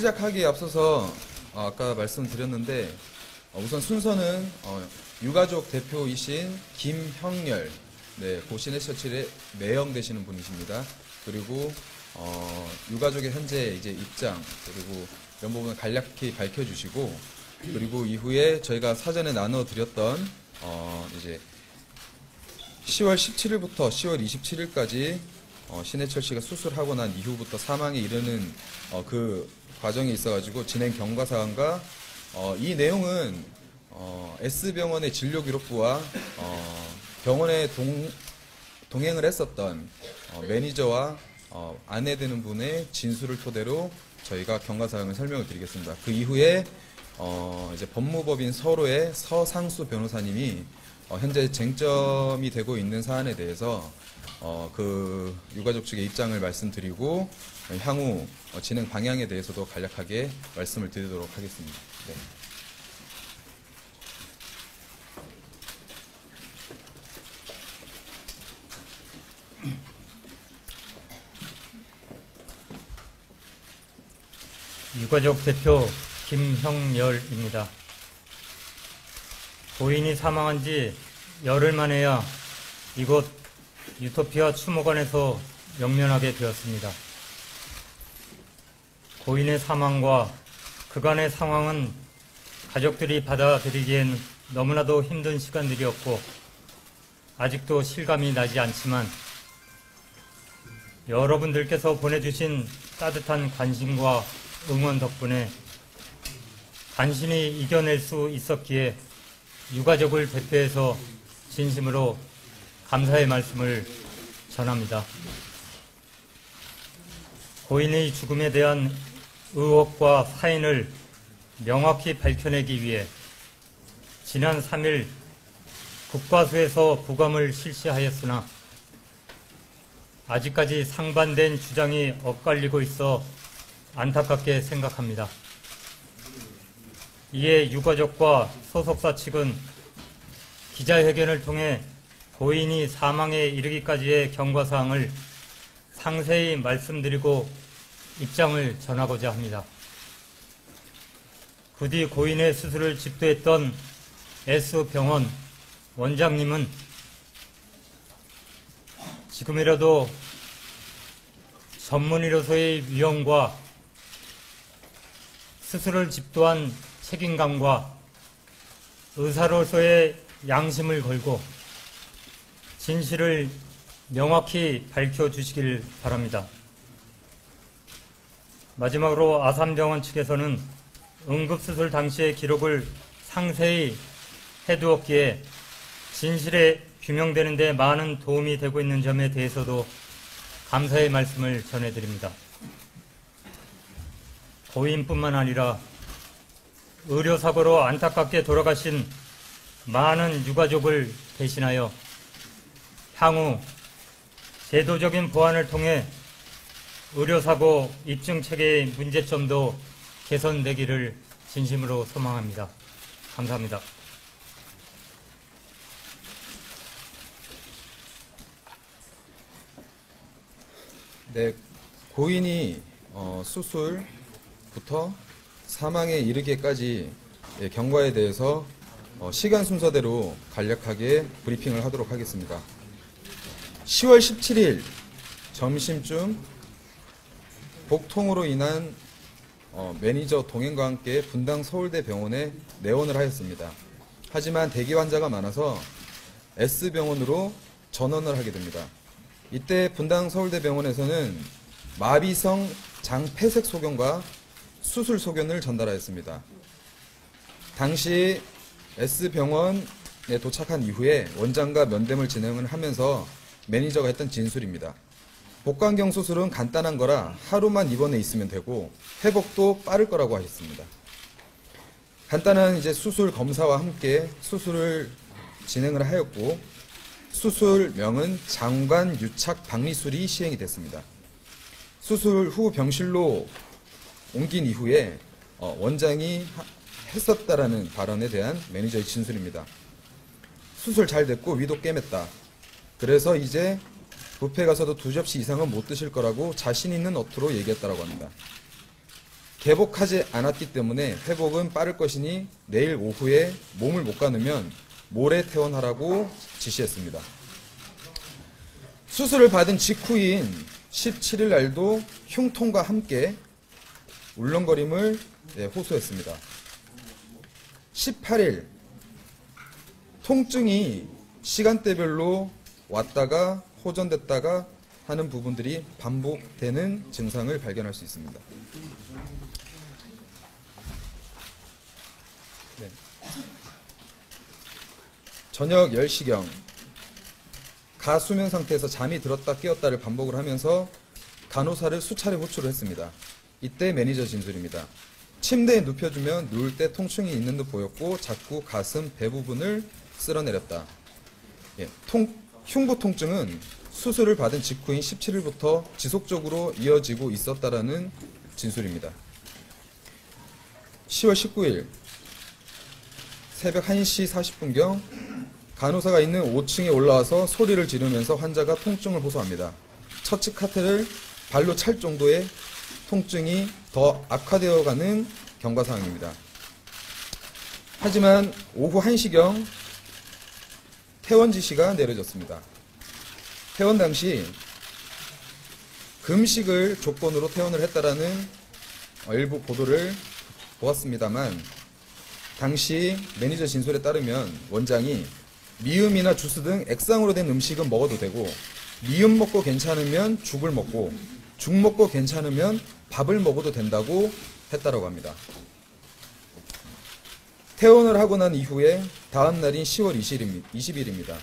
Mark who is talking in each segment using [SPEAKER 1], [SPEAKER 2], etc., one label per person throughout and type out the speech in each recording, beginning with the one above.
[SPEAKER 1] 시작하기에 앞서서 아까 말씀드렸는데 우선 순서는 유가족 대표이신 김형렬, 네, 고 시내처칠에 매형되시는 분이십니다. 그리고 유가족의 현재 이제 입장 그리고 이런 부분을 간략히 밝혀주시고, 그리고 이후에 저희가 사전에 나눠드렸던 이제 10월 17일부터 10월 27일까지 신해철 씨가 수술하고 난 이후부터 사망에 이르는 그 과정이 있어가지고 진행 경과사항과 이 내용은 S병원의 진료기록부와 병원에 동행을 했었던 매니저와 아내 되는 분의 진술을 토대로 저희가 경과사항을 설명을 드리겠습니다. 그 이후에 이제 법무법인 서로의 서상수 변호사님이 현재 쟁점이 되고 있는 사안에 대해서 그 유가족 측의 입장을 말씀드리고 향후 진행 방향에 대해서도 간략하게 말씀을 드리도록 하겠습니다. 네.
[SPEAKER 2] 유가족 대표 김형렬입니다. 고인이 사망한 지 열흘 만에야 이곳 유토피아 추모관에서 영면하게 되었습니다. 고인의 사망과 그간의 상황은 가족들이 받아들이기엔 너무나도 힘든 시간들이었고 아직도 실감이 나지 않지만 여러분들께서 보내주신 따뜻한 관심과 응원 덕분에 간신히 이겨낼 수 있었기에 유가족을 대표해서 진심으로 감사의 말씀을 전합니다. 고인의 죽음에 대한 의혹과 사인을 명확히 밝혀내기 위해 지난 3일 국과수에서 부검을 실시하였으나 아직까지 상반된 주장이 엇갈리고 있어 안타깝게 생각합니다. 이에 유가족과 소속사 측은 기자회견을 통해 고인이 사망에 이르기까지의 경과사항을 상세히 말씀드리고 입장을 전하고자 합니다. 부디 고인의 수술을 집도했던 S병원 원장님은 지금이라도 전문의로서의 위엄과 수술을 집도한 책임감과 의사로서의 양심을 걸고 진실을 명확히 밝혀주시길 바랍니다. 마지막으로 아산병원 측에서는 응급수술 당시의 기록을 상세히 해두었기에 진실에 규명되는 데 많은 도움이 되고 있는 점에 대해서도 감사의 말씀을 전해드립니다. 고인뿐만 아니라 의료사고로 안타깝게 돌아가신 많은 유가족을 대신하여 향후 제도적인 보완을 통해 의료사고 입증체계의 문제점도 개선되기를 진심으로 소망합니다. 감사합니다.
[SPEAKER 1] 네, 고인이 수술부터 사망에 이르기까지 경과에 대해서 시간 순서대로 간략하게 브리핑을 하도록 하겠습니다. 10월 17일 점심쯤 복통으로 인한 매니저 동행과 함께 분당 서울대병원에 내원을 하였습니다. 하지만 대기 환자가 많아서 S병원으로 전원을 하게 됩니다. 이때 분당 서울대병원에서는 마비성 장폐색 소견과 수술 소견을 전달하였습니다. 당시 S병원에 도착한 이후에 원장과 면담을 진행을 하면서 매니저가 했던 진술입니다. 복강경 수술은 간단한 거라 하루만 입원해 있으면 되고 회복도 빠를 거라고 하셨습니다. 간단한 이제 수술 검사와 함께 수술을 진행을 하였고 수술명은 장관 유착 박리술이 시행이 됐습니다. 수술 후 병실로 옮긴 이후에 원장이 했었다라는 발언에 대한 매니저의 진술입니다. 수술 잘 됐고 위도 꿰맸다. 그래서 이제 뷔페 가서도 2접시 이상은 못 드실 거라고 자신 있는 어투로 얘기했다라고 합니다. 개복하지 않았기 때문에 회복은 빠를 것이니 내일 오후에 몸을 못 가누면 모레 퇴원하라고 지시했습니다. 수술을 받은 직후인 17일 날도 흉통과 함께 울렁거림을 호소했습니다. 18일 통증이 시간대별로 왔다가 호전됐다가 하는 부분들이 반복되는 증상을 발견할 수 있습니다. 네. 저녁 10시경 가수면 상태에서 잠이 들었다 깨었다를 반복을 하면서 간호사를 수차례 호출을 했습니다. 이때 매니저 진술입니다. 침대에 눕혀주면 누울 때 통증이 있는 듯 보였고 자꾸 가슴 배 부분을 쓸어내렸다. 흉부 통증은 수술을 받은 직후인 17일부터 지속적으로 이어지고 있었다라는 진술입니다. 10월 19일 새벽 1시 40분경 간호사가 있는 5층에 올라와서 소리를 지르면서 환자가 통증을 호소합니다. 처치 카테를 발로 찰 정도의 통증이 더 악화되어가는 경과사항입니다. 하지만 오후 1시경 퇴원 지시가 내려졌습니다. 퇴원 당시 금식을 조건으로 퇴원을 했다라는 일부 보도를 보았습니다만 당시 매니저 진술에 따르면 원장이 미음이나 주스 등 액상으로 된 음식은 먹어도 되고 미음 먹고 괜찮으면 죽을 먹고 죽 먹고 괜찮으면 밥을 먹어도 된다고 했다라고 합니다. 퇴원을 하고 난 이후에 다음 날인 10월 20일입니다.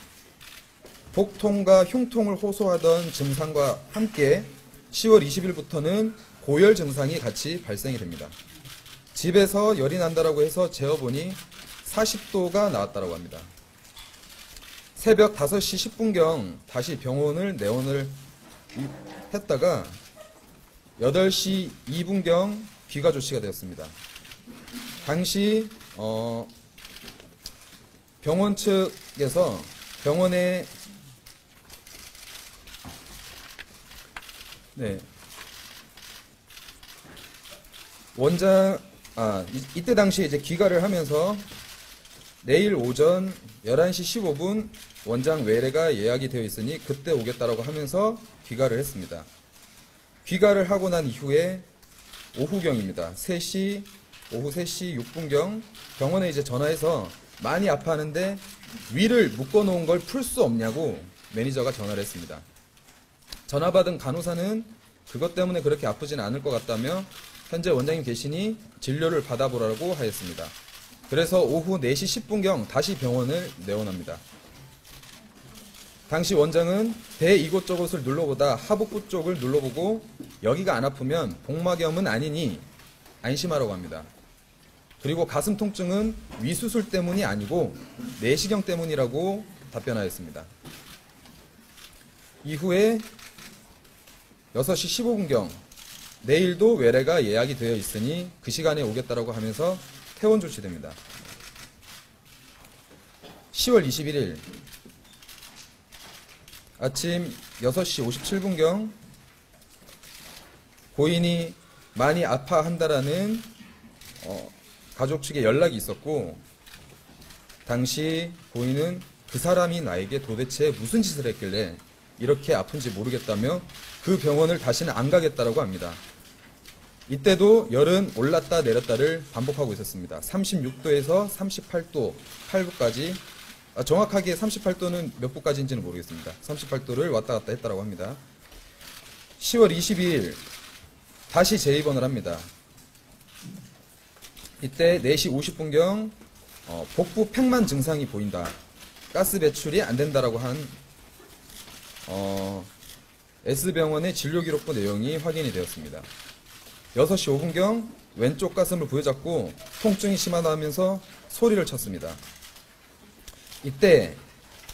[SPEAKER 1] 복통과 흉통을 호소하던 증상과 함께 10월 20일부터는 고열 증상이 같이 발생이 됩니다. 집에서 열이 난다라고 해서 재어보니 40도가 나왔다라고 합니다. 새벽 5시 10분경 다시 병원을 내원을 했다가 8시 2분경 귀가 조치가 되었습니다. 당시 병원 측에서 병원에 이때 당시에 이제 귀가를 하면서 내일 오전 11시 15분 원장 외래가 예약이 되어 있으니 그때 오겠다라고 하면서 귀가를 했습니다. 귀가를 하고 난 이후에 오후경입니다. 오후 3시 6분경 병원에 이제 전화해서 많이 아파하는데 위를 묶어놓은 걸 풀 수 없냐고 매니저가 전화를 했습니다. 전화 받은 간호사는 그것 때문에 그렇게 아프지는 않을 것 같다며 현재 원장님 계시니 진료를 받아보라고 하였습니다. 그래서 오후 4시 10분경 다시 병원을 내원합니다. 당시 원장은 배 이곳저곳을 눌러보다 하복부 쪽을 눌러보고 여기가 안 아프면 복막염은 아니니 안심하라고 합니다. 그리고 가슴 통증은 위수술 때문이 아니고 내시경 때문이라고 답변하였습니다. 이후에 6시 15분경 내일도 외래가 예약이 되어 있으니 그 시간에 오겠다라고 하면서 퇴원 조치됩니다. 10월 21일 아침 6시 57분경 고인이 많이 아파한다라는 가족 측에 연락이 있었고 당시 고인은 그 사람이 나에게 도대체 무슨 짓을 했길래 이렇게 아픈지 모르겠다며 그 병원을 다시는 안 가겠다라고 합니다. 이때도 열은 올랐다 내렸다를 반복하고 있었습니다. 36도에서 38도 8부까지 정확하게 38도는 몇 부까지인지는 모르겠습니다. 38도를 왔다 갔다 했다라고 합니다. 10월 22일 다시 재입원을 합니다. 이때 4시 50분경 복부 팽만 증상이 보인다. 가스 배출이 안 된다라고 한 S병원의 진료기록부 내용이 확인이 되었습니다. 6시 5분경 왼쪽 가슴을 부여잡고 통증이 심하다면서 소리를 쳤습니다. 이때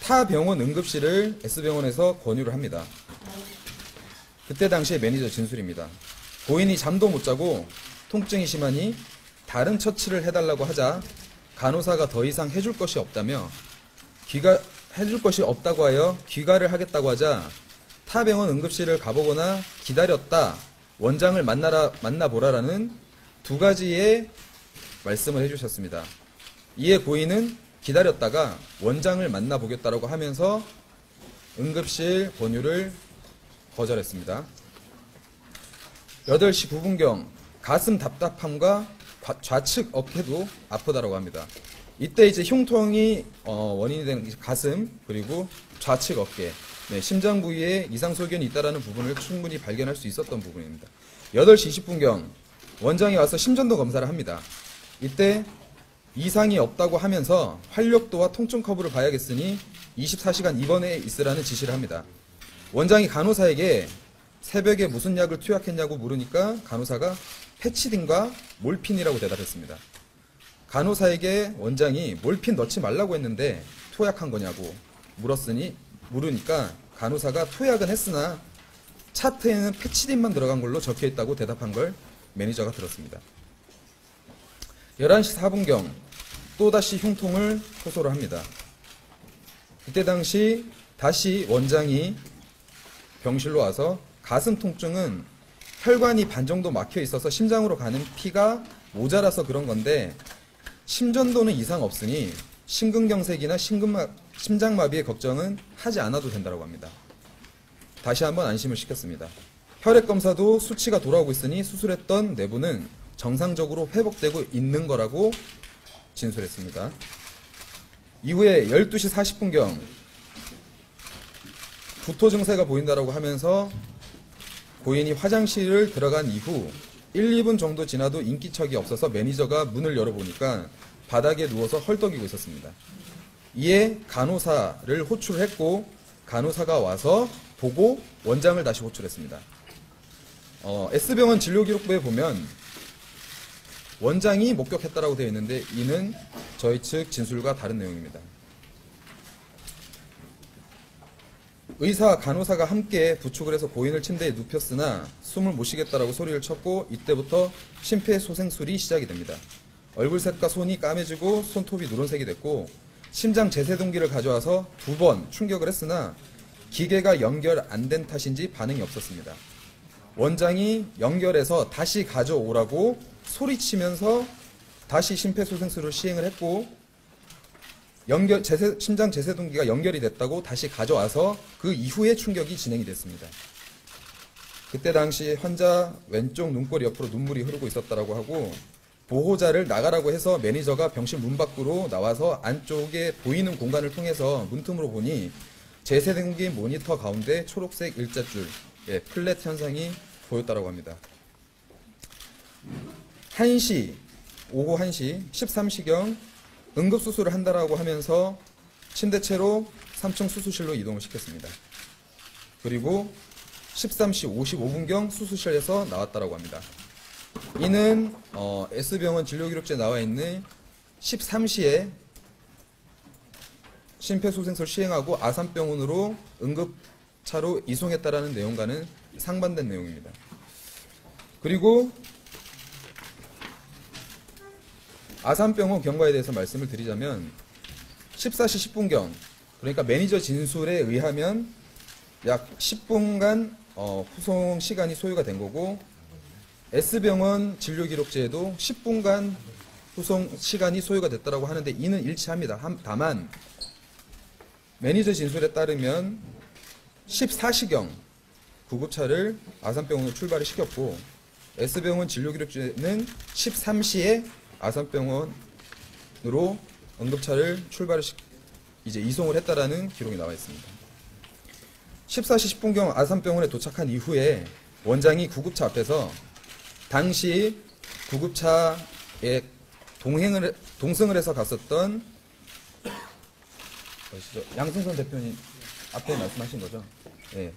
[SPEAKER 1] 타 병원 응급실을 S병원에서 권유를 합니다. 그때 당시의 매니저 진술입니다. 고인이 잠도 못 자고 통증이 심하니 다른 처치를 해달라고 하자 간호사가 더 이상 해줄 것이 없다며 해줄 것이 없다고 하여 귀가를 하겠다고 하자 타 병원 응급실을 가보거나 기다렸다 원장을 만나보라라는 두 가지의 말씀을 해주셨습니다. 이에 고인은 기다렸다가 원장을 만나보겠다라고 하면서 응급실 권유를 거절했습니다. 8시 9분경 가슴 답답함과 좌측 어깨도 아프다라고 합니다. 이때 이제 흉통이 원인이 된 가슴 그리고 좌측 어깨, 네, 심장 부위에 이상 소견이 있다라는 부분을 충분히 발견할 수 있었던 부분입니다. 8시 20분경 원장이 와서 심전도 검사를 합니다. 이때 이상이 없다고 하면서 활력도와 통증 커브를 봐야겠으니 24시간 입원해 있으라는 지시를 합니다. 원장이 간호사에게 새벽에 무슨 약을 투약했냐고 물으니까 간호사가 페치딘과 몰핀이라고 대답했습니다. 간호사에게 원장이 몰핀 넣지 말라고 했는데 토약한 거냐고 물으니까 간호사가 토약은 했으나 차트에는 페치딘만 들어간 걸로 적혀 있다고 대답한 걸 매니저가 들었습니다. 11시 4분경 또다시 흉통을 호소를 합니다. 그때 당시 다시 원장이 병실로 와서 가슴 통증은 혈관이 반 정도 막혀 있어서 심장으로 가는 피가 모자라서 그런 건데 심전도는 이상 없으니 심근경색이나 심장마비의 걱정은 하지 않아도 된다고 합니다. 다시 한번 안심을 시켰습니다. 혈액검사도 수치가 돌아오고 있으니 수술했던 내부는 정상적으로 회복되고 있는 거라고 진술했습니다. 이후에 12시 40분경 구토 증세가 보인다라고 하면서 고인이 화장실을 들어간 이후 1, 2분 정도 지나도 인기척이 없어서 매니저가 문을 열어보니까 바닥에 누워서 헐떡이고 있었습니다. 이에 간호사를 호출했고 간호사가 와서 보고 원장을 다시 호출했습니다. S병원 진료기록부에 보면 원장이 목격했다라고 되어 있는데 이는 저희 측 진술과 다른 내용입니다. 의사, 간호사가 함께 부축을 해서 고인을 침대에 눕혔으나 숨을 못 쉬겠다라고 소리를 쳤고 이때부터 심폐소생술이 시작이 됩니다. 얼굴색과 손이 까매지고 손톱이 누런색이 됐고 심장 제세동기를 가져와서 2번 충격을 했으나 기계가 연결 안 된 탓인지 반응이 없었습니다. 원장이 연결해서 다시 가져오라고 소리치면서 다시 심폐소생술을 시행을 했고 심장 제세동기가 연결이 됐다고 다시 가져와서 그 이후에 충격이 진행이 됐습니다. 그때 당시 환자 왼쪽 눈꼬리 옆으로 눈물이 흐르고 있었다라고 하고 보호자를 나가라고 해서 매니저가 병실 문 밖으로 나와서 안쪽에 보이는 공간을 통해서 문틈으로 보니 제세동기 모니터 가운데 초록색 일자줄, 플랫 현상이 보였다라고 합니다. 오후 1시 13시경 응급수술을 한다라고 하면서 침대채로 3층 수술실로 이동을 시켰습니다. 그리고 13시 55분경 수술실에서 나왔다라고 합니다. 이는 S병원 진료기록지에 나와 있는 13시에 심폐소생술 시행하고 아산병원으로 응급차로 이송했다라는 내용과는 상반된 내용입니다. 그리고 아산병원 경과에 대해서 말씀을 드리자면 14시 10분경 그러니까 매니저 진술에 의하면 약 10분간 후송 시간이 소요가 된 거고 S병원 진료기록지에도 10분간 후송 시간이 소요가 됐다고 하는데 이는 일치합니다. 다만 매니저 진술에 따르면 14시경 구급차를 아산병원으로 출발을 시켰고 S병원 진료기록지에는 13시에 아산병원으로 응급차를 이제 이송을 했다라는 기록이 나와 있습니다. 14시 10분경 아산병원에 도착한 이후에 원장이 구급차 앞에서 당시 구급차에 동승을 해서 갔었던 양승선 대표님 앞에 말씀하신 거죠? 네.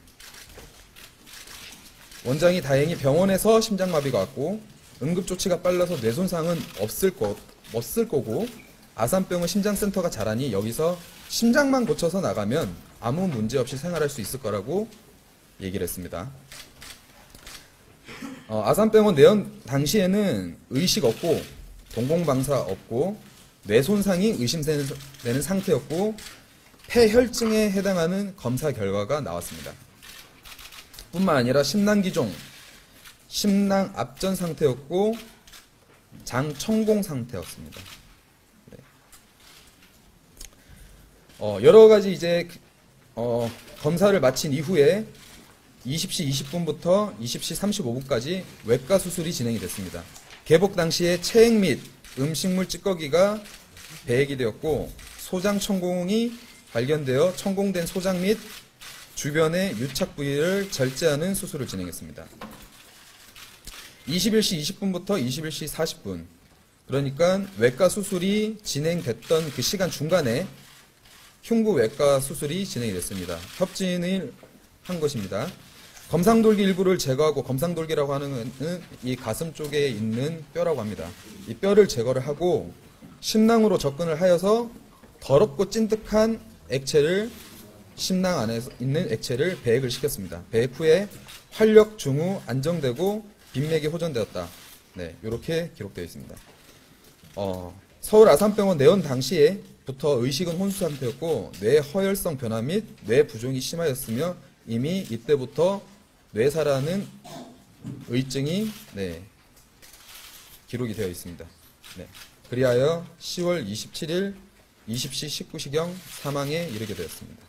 [SPEAKER 1] 원장이 다행히 병원에서 심장마비가 왔고 응급조치가 빨라서 뇌손상은 없을 거고 아산병원 심장센터가 잘하니 여기서 심장만 고쳐서 나가면 아무 문제 없이 생활할 수 있을 거라고 얘기를 했습니다. 아산병원 내원 당시에는 의식 없고 동공방사 없고 뇌손상이 의심되는 상태였고 폐혈증에 해당하는 검사 결과가 나왔습니다. 뿐만 아니라 심낭기종, 심낭 압전 상태였고 장천공 상태였습니다. 네. 여러 가지 이제 검사를 마친 이후에 20시 20분부터 20시 35분까지 외과 수술이 진행이 됐습니다. 개복 당시에 체액 및 음식물 찌꺼기가 배액이 되었고 소장 천공이 발견되어 천공된 소장 및 주변의 유착 부위를 절제하는 수술을 진행했습니다. 21시 20분부터 21시 40분, 그러니까 외과 수술이 진행됐던 그 시간 중간에 흉부 외과 수술이 진행이 됐습니다. 협진을 한 것입니다. 검상돌기 일부를 제거하고, 검상돌기라고 하는 것은 이 가슴 쪽에 있는 뼈라고 합니다. 이 뼈를 제거를 하고 심낭으로 접근을 하여서 더럽고 찐득한 액체를, 심낭 안에 있는 액체를 배액을 시켰습니다. 배액 후에 활력 중후 안정되고 빈맥이 호전되었다. 네, 이렇게 기록되어 있습니다. 서울 아산병원 내원 당시에부터 의식은 혼수 상태였고 뇌 허혈성 변화 및 뇌 부종이 심하였으며 이미 이때부터 뇌사라는 의증이 기록이 되어 있습니다. 네. 그리하여 10월 27일 20시 19시경 사망에 이르게 되었습니다.